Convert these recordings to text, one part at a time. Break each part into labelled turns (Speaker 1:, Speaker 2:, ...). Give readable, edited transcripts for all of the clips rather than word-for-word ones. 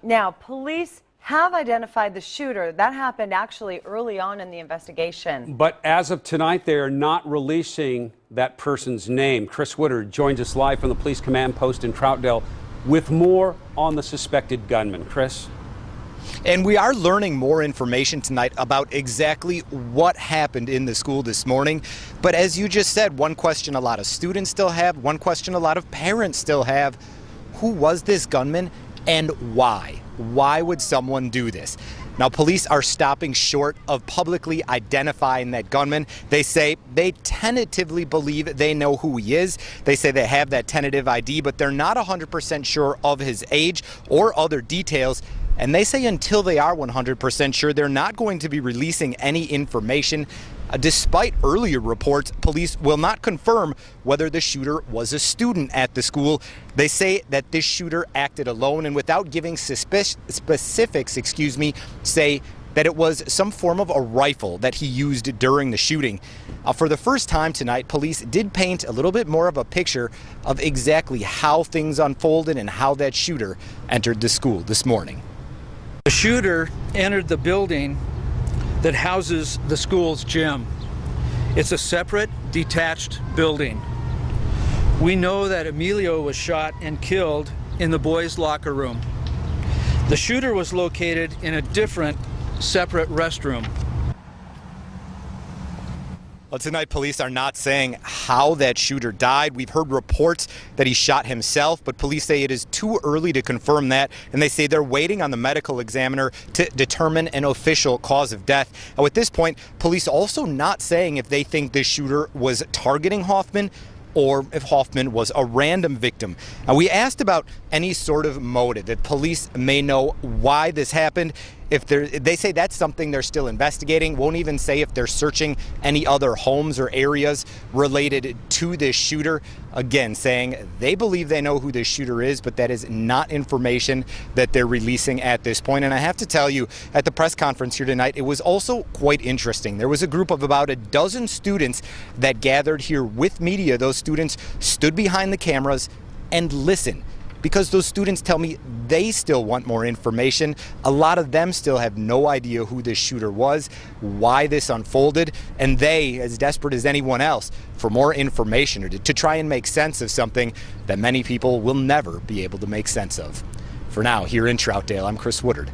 Speaker 1: Now, police have identified the shooter. That happened actually early on in the investigation.
Speaker 2: But as of tonight, they are not releasing that person's name. Chris Woodard joins us live from the police command post in Troutdale with more on the suspected gunman. Chris?
Speaker 3: And we are learning more information tonight about exactly what happened in the school this morning. But as you just said, one question a lot of students still have, one question a lot of parents still have: who was this gunman and why? Why would someone do this? Now, police are stopping short of publicly identifying that gunman. They say they tentatively believe they know who he is. They say they have that tentative ID, but they're not 100% sure of his age or other details. And they say until they are 100% sure, they're not going to be releasing any information. Despite earlier reports, police will not confirm whether the shooter was a student at the school. They say that this shooter acted alone, and without giving specifics, say that it was some form of a rifle that he used during the shooting. For the first time tonight, police did paint a little bit more of a picture of exactly how things unfolded and how that shooter entered the school this morning.
Speaker 4: The shooter entered the building that houses the school's gym. It's a separate, detached building. We know that Emilio was shot and killed in the boys' locker room. The shooter was located in a different, separate restroom.
Speaker 3: Well, tonight, police are not saying how that shooter died. We've heard reports that he shot himself, but police say it is too early to confirm that, and they say they're waiting on the medical examiner to determine an official cause of death. Now, at this point, police also not saying if they think this shooter was targeting Hoffman or if Hoffman was a random victim. Now, we asked about any sort of motive that police may know why this happened. They say that's something they're still investigating. Won't even say if they're searching any other homes or areas related to this shooter. Again, saying they believe they know who this shooter is, but that is not information that they're releasing at this point. And I have to tell you, at the press conference here tonight, it was also quite interesting. There was a group of about a dozen students that gathered here with media. Those students stood behind the cameras and listened, because those students tell me they still want more information. A lot of them still have no idea who this shooter was, why this unfolded, and they, as desperate as anyone else, for more information or to try and make sense of something that many people will never be able to make sense of. For now, here in Troutdale, I'm Chris Woodard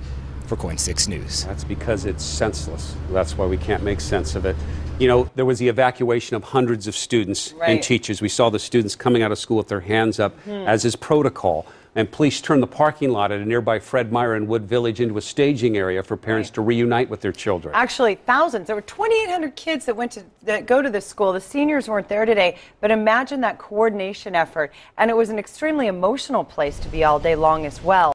Speaker 3: for KOIN 6 News.
Speaker 2: That's because it's senseless. That's why we can't make sense of it. You know, there was the evacuation of hundreds of students and teachers. We saw the students coming out of school with their hands up, as is protocol. And police turned the parking lot at a nearby Fred Meyer in Wood Village into a staging area for parents to reunite with their children.
Speaker 1: Actually, thousands. There were 2,800 kids that go to this school. The seniors weren't there today, but imagine that coordination effort. And it was an extremely emotional place to be all day long as well.